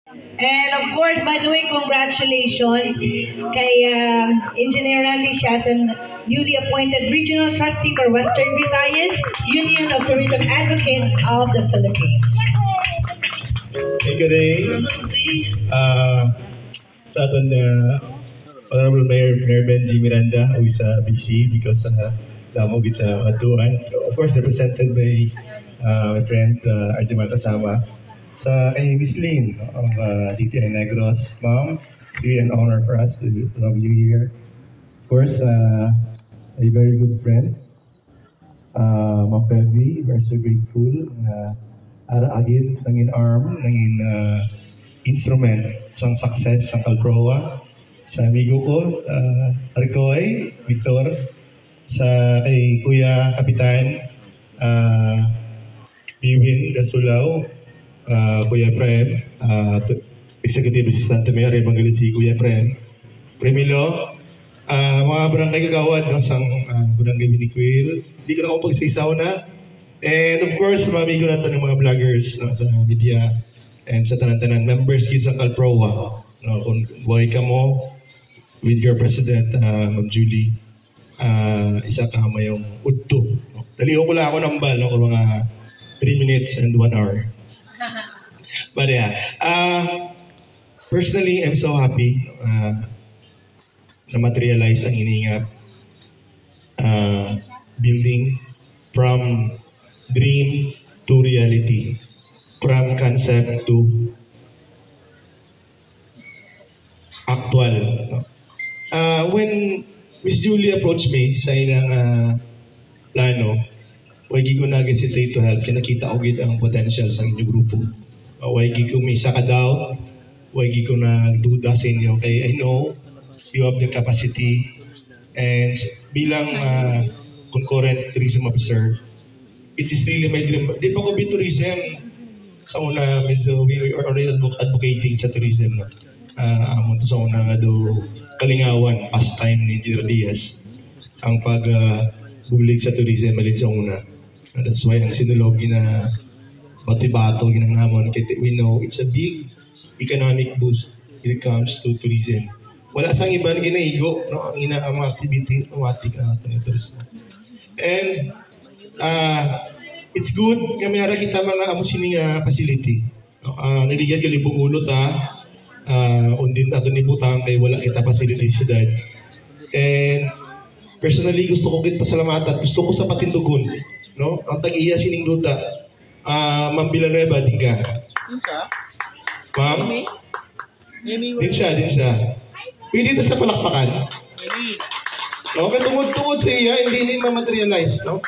And of course, by the way, congratulations kay Engineer Randy Shason, newly appointed Regional Trustee for Western Visayas, Union of Tourism Advocates of the Philippines. Thank you, Ray. Sa aton Honorable Mayor Benji Miranda, who is busy because damog is Atuan. Of course, represented by my friend Arjimar Kasama. Sa kay Miss Lynn of DTI Negros, Ma'am, it's really an honor for us to have you here. Of course, a very good friend, Ma'am Pebby, we're so grateful. Ara-agit, nangin arm, nangin instrument sa success sa Calproa. Sa amigo ko, Ricoy, Victor, sa kay Kuya Kapitan, Biwin Rasulao, Kuya Prem, Executive Assistant Mayor Evangelist Kuya Prem, Premilo, mga barangay kagawad no, sang barangay Biniquil. Hindi ko na ako pagsisaw na. And of course, mga amigo natin ng mga vloggers no, sa media and sa tanan-tanan members kids sa Calproa. No, kung buhay ka mo with your President, Ma'am Julie, isa ka mayong udto. No? Daliho ko lang ako ng bal no, kung mga 3 minutes and 1 hour. But yeah, personally, I'm so happy na materialize ang iningap building from dream to reality, from concept to actual. No? When Miss Julie approached me sa ilang plano, wagi ko nag-hesitate to help, kinakita ko gid ang potential sa inyong grupo. Wagi ko may saka daw, wagi ko nagduda sa inyo, kaya I know you have the capacity, and bilang concurrent tourism officer, it is really my dream. Di pa ko be tourism. Sa una, medyo we are already advocating sa tourism. No? Amon to sa una nga do kalingawan, pastime ni Engineer Diaz. Ang pag-bulig sa tourism, malin sa una. That's why ang sinulog na bati-bato, ginanamon. We know it's a big economic boost when it comes to tourism. Wala sang ibang ginaigo, no? Ang mga activity, automatic na tourism. And it's good nga mayara kita mga amusining facility. Naligyan ka libong ulot undin ato ni butang kay wala kita facility syudad. And personally gusto ko gid pasalamatan, gusto ko sa patindugon, no? Ang tag-iya sining duta. Ma'am Villanueva diga. Ma'am? Din siya. Pwede ito sa palakpakan. No, katungod-tungod sa iya, hindi ni ma-materialize, no?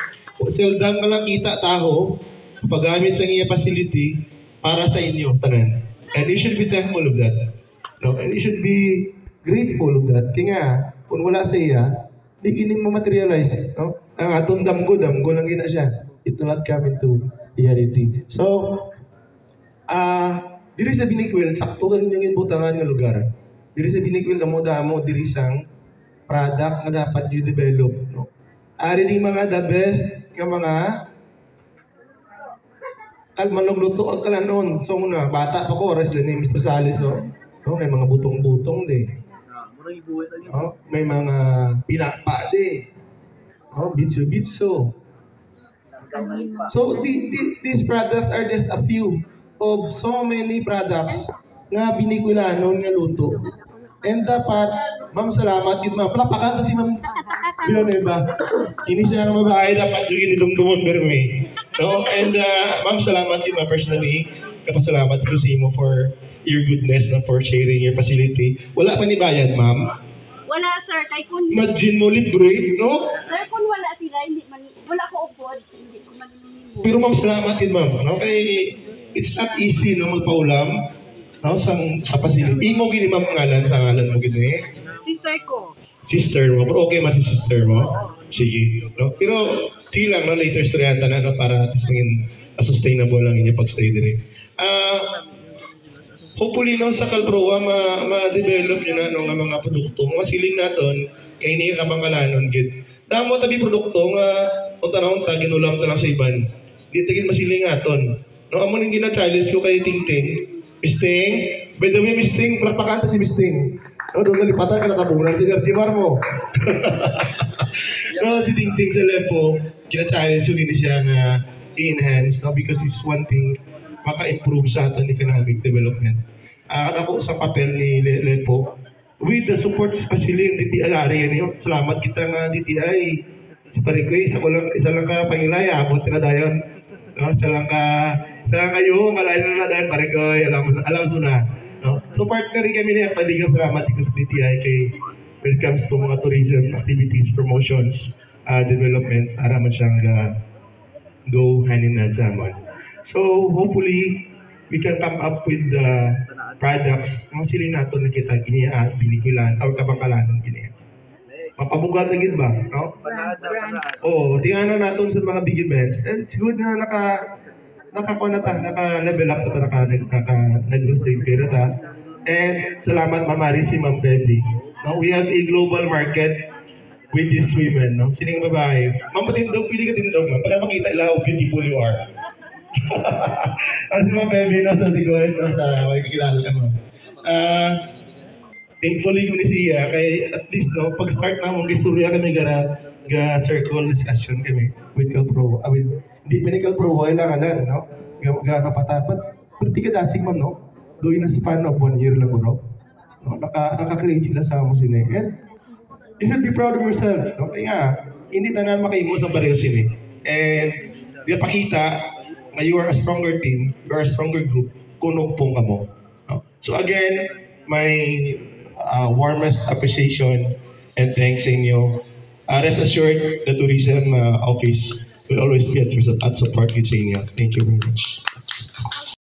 Seldom ka lang kita tao paggamit sa iya facility para sa inyo, tanan. And you should be thankful of that. No? And you should be grateful of that. Kaya nga, kung wala sa iya, di gini ma-materialize. No? Ang atong damgo lang gina siya. It will not come into reality. So, diri sa Biniquil, sakto ka yung ibutangan ng lugar. Diri sa Biniquil, damo diri sang product na dapat you develop. No? Ari di mga the best nga mga kalmanong luto ang kalanon. So muna, bata pa ko, oras ni Mr. Salis. No, may mga butong-butong de. May mga pinapa de. Bitso. So these products are just a few of so many products nga Biniquilanon nga luto. And dapat, ma'am, salamat yun, ma'am. Palapakan to si ma'am Villanueva. Ini siya nga mabahay, dapat yung inilumdumon berme. No? And ma'am, salamat yun, ma'am, personally. Kapasalamat ko sa imo for your goodness, no, for sharing your facility. Wala pa ni bayad, ma'am? Wala, sir. Kay kun... Imagine mo, libre, no? Sir, kung wala sila, wala ko upod. Hindi ko manununod. Pero ma'am, salamat yun, ma'am. No? Kay, it's not easy, no, magpaulam. No, sa facility. Imo gini ma'am ngalan sa ngalan mo gini? Sister ko. Sister mo. Pero okay man si sister mo. Sige. No? Pero sige lang, no, later storyan na, no, para at least maging sustainable lang inyo pag-stay din. Hopefully no, sa Calproa ma-develop nyo na no, nga mga produkto. Masiling naton, kaya hindi ka pangkalanon gid. Damo tabi produkto nga unta ginulam ta lang sa iban. Di tagin masiling naton. No, amo ning gina-challenge ko kay Tingting. Miss Ting. By the way, Miss Ting, palakpakan to si Miss Ting. No, doon nalipatan ka natabunan si Nerjimar mo. No, si Ting Ting sa Lepo, kina-challenge yun din siya na i-enhance, no, because it's one thing maka-improve sa ating economic development. At ako sa papel ni Lepo, with the support especially ng DTI area niyo. Salamat kita nga DTI. Si Parikoy, isa lang ka pangilaya, abot na dayon. No, isa lang kayo, malayo na dayon Parikoy, alam mo na. No? So partner rin kami ni Akaligang salamat dito sa DTI kay when it comes to mga tourism activities, promotions, development, para man siyang go hand in hand sa amon. So hopefully, we can come up with the products, mga sili nato na kita giniya, binikulan, o kabangkalanan giniya. Mapabugat na gid ba? No? Oo, tingnan na natin sa mga big events. And it's good na naka-level up na nag-roster pera ta. And salamat mamari si Ma'am Baby. No, we have a global market with these women. No? Sining babae. Ma'am, patindog, pili ka tindog. Ma'am, para makita ila how beautiful you are. Ano si Ma'am Baby, no? Sa Tigoy, no? Sa makikilala ka mo. Thankfully ko ni siya, kay at least, no, pag-start na mong istorya kami circle discussion kami with Calpro, with Medical Pro, lang, no? Gano'n patapat. Pero di ka dasing, ma'am, no? Doon na span of 1 year lang, no? Naka-create sila sa mo sini. And you should be proud of yourselves, no? Kaya hindi tanan makaimo sa pareho sini. And di pakita na you are a stronger team, you are a stronger group, kung pong ka mo. No? So again, my warmest appreciation and thanks sa inyo. Rest assured, the tourism office will always be at support with sa inyo. Thank you very much.